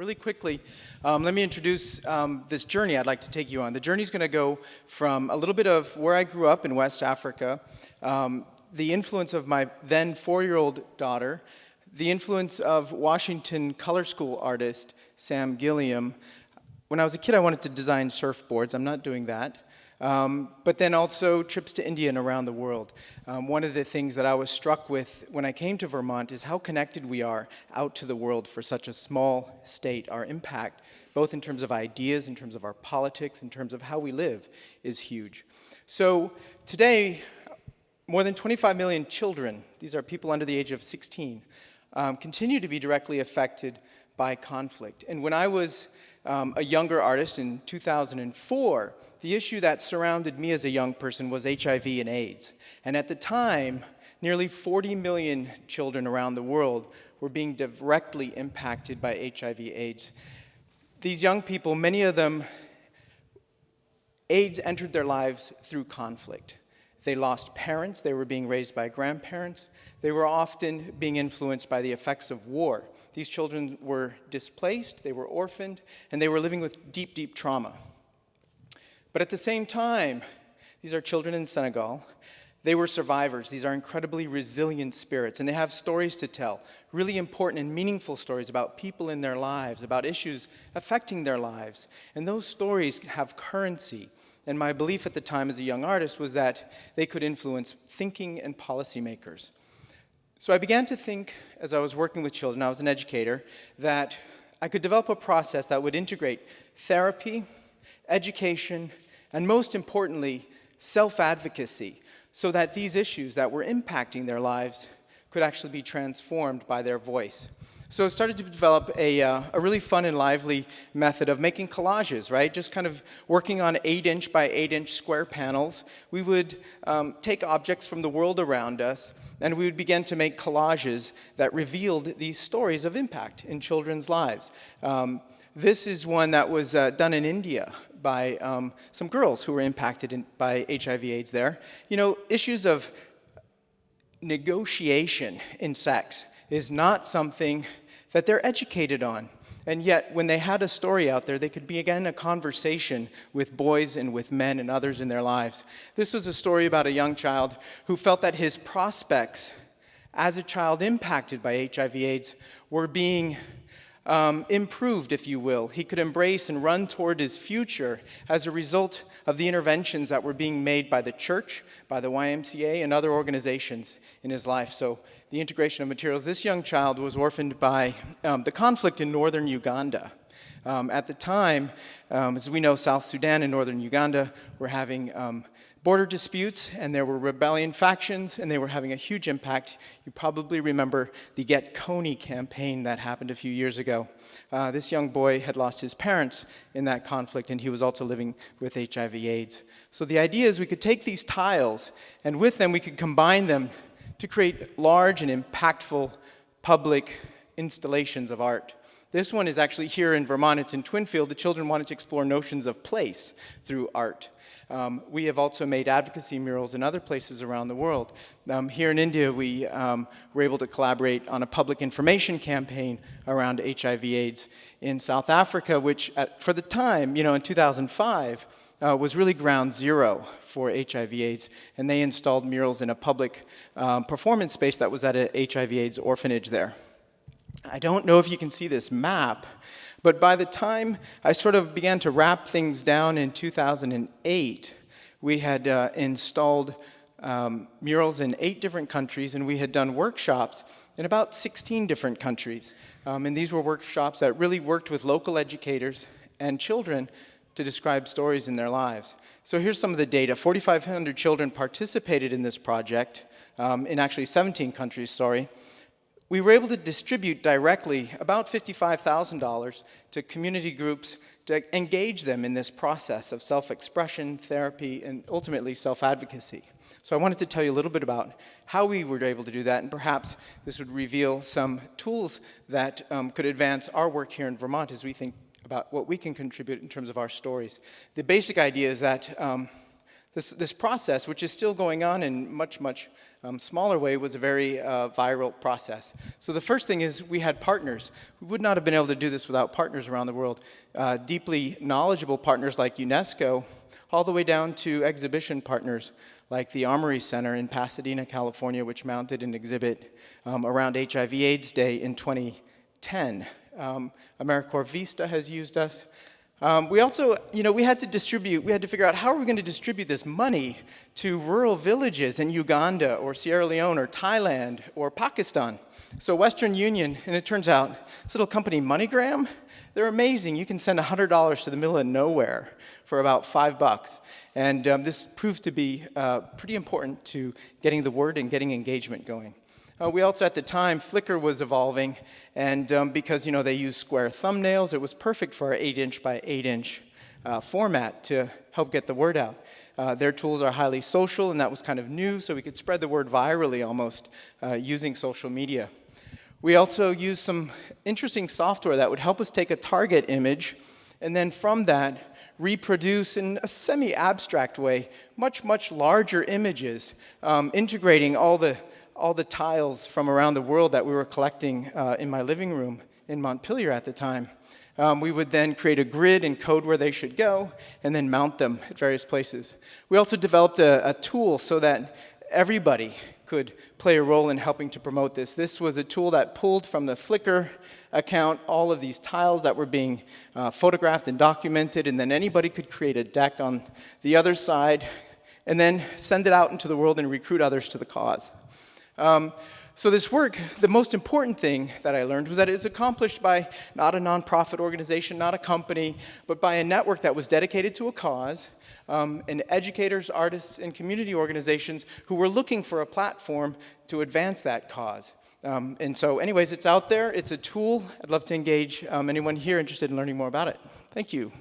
really quickly, let me introduce this journey I'd like to take you on. The journey is going to go from a little bit of where I grew up in West Africa, the influence of my then 4-year-old daughter, the influence of Washington color school artist Sam Gilliam. When I was a kid, I wanted to design surfboards. I'm not doing that. But then also trips to India and around the world. One of the things that I was struck with when I came to Vermont is how connected we are out to the world for such a small state. Our impact, both in terms of ideas, in terms of our politics, in terms of how we live, is huge. So today, more than 25 million children, these are people under the age of 16, continue to be directly affected by conflict. And when I was a younger artist in 2004, the issue that surrounded me as a young person was HIV and AIDS. And at the time, nearly 40 million children around the world were being directly impacted by HIV/AIDS. These young people, many of them, AIDS entered their lives through conflict. They lost parents, they were being raised by grandparents, they were often being influenced by the effects of war. These children were displaced, they were orphaned, and they were living with deep, deep trauma. But at the same time, these are children in Senegal. They were survivors. These are incredibly resilient spirits, and they have stories to tell, really important and meaningful stories about people in their lives, about issues affecting their lives. And those stories have currency. And my belief at the time as a young artist was that they could influence thinking and policymakers. So I began to think, as I was working with children, I was an educator, that I could develop a process that would integrate therapy, education, and most importantly, self-advocacy, so that these issues that were impacting their lives could actually be transformed by their voice. So I started to develop a really fun and lively method of making collages, right? Just kind of working on 8-inch by 8-inch square panels. We would take objects from the world around us, and we would begin to make collages that revealed these stories of impact in children's lives. This is one that was done in India by some girls who were impacted by HIV/AIDS there. You know, issues of negotiation in sex is not something that they're educated on. And yet, when they had a story out there, they could begin a conversation with boys and with men and others in their lives. This was a story about a young child who felt that his prospects as a child impacted by HIV/AIDS were being improved, if you will. He could embrace and run toward his future as a result of the interventions that were being made by the church, by the YMCA, and other organizations in his life. So the integration of materials. This young child was orphaned by the conflict in northern Uganda. At the time, as we know, South Sudan and northern Uganda were having border disputes, and there were rebellion factions, and they were having a huge impact. You probably remember the Get Coney campaign that happened a few years ago. This young boy had lost his parents in that conflict, and he was also living with HIV/AIDS. So the idea is we could take these tiles, and with them we could combine them to create large and impactful public installations of art. This one is actually here in Vermont. It's in Twinfield. The children wanted to explore notions of place through art. We have also made advocacy murals in other places around the world. Here in India, we were able to collaborate on a public information campaign around HIV/AIDS. In South Africa, which for the time, in 2005, was really ground zero for HIV/AIDS, and they installed murals in a public performance space that was at an HIV/AIDS orphanage there. I don't know if you can see this map, but by the time I sort of began to wrap things down in 2008, we had installed murals in 8 different countries, and we had done workshops in about 16 different countries. And these were workshops that really worked with local educators and children to describe stories in their lives. So here's some of the data. 4,500 children participated in this project, in actually 17 countries, sorry. We were able to distribute directly about $55,000 to community groups to engage them in this process of self-expression, therapy, and ultimately self-advocacy. So I wanted to tell you a little bit about how we were able to do that, and perhaps this would reveal some tools that could advance our work here in Vermont as we think about what we can contribute in terms of our stories. The basic idea is that This process, which is still going on in much smaller way, was a very viral process. So the first thing is we had partners. We would not have been able to do this without partners around the world. Deeply knowledgeable partners like UNESCO, all the way down to exhibition partners like the Armory Center in Pasadena, California, which mounted an exhibit around HIV/AIDS Day in 2010. AmeriCorps Vista has used us. We also, we had to figure out how are we going to distribute this money to rural villages in Uganda or Sierra Leone or Thailand or Pakistan. So Western Union, and it turns out, this little company, MoneyGram, they're amazing. You can send $100 to the middle of nowhere for about $5. And this proved to be pretty important to getting the word and getting engagement going. We also, at the time, Flickr was evolving, and because, they use square thumbnails, it was perfect for our 8-inch by 8-inch format to help get the word out. Their tools are highly social, and that was kind of new, so we could spread the word virally almost using social media. We also used some interesting software that would help us take a target image, and then from that, reproduce in a semi-abstract way much larger images, integrating all the tiles from around the world that we were collecting in my living room in Montpelier at the time. We would then create a grid and code where they should go, and then mount them at various places. We also developed a tool so that everybody could play a role in helping to promote this. This was a tool that pulled from the Flickr account all of these tiles that were being photographed and documented, and then anybody could create a deck on the other side, and then send it out into the world and recruit others to the cause. So this work, the most important thing that I learned was that it is accomplished by not a nonprofit organization, not a company, but by a network that was dedicated to a cause, and educators, artists, and community organizations who were looking for a platform to advance that cause. And so anyways, it's out there, it's a tool. I'd love to engage anyone here interested in learning more about it. Thank you.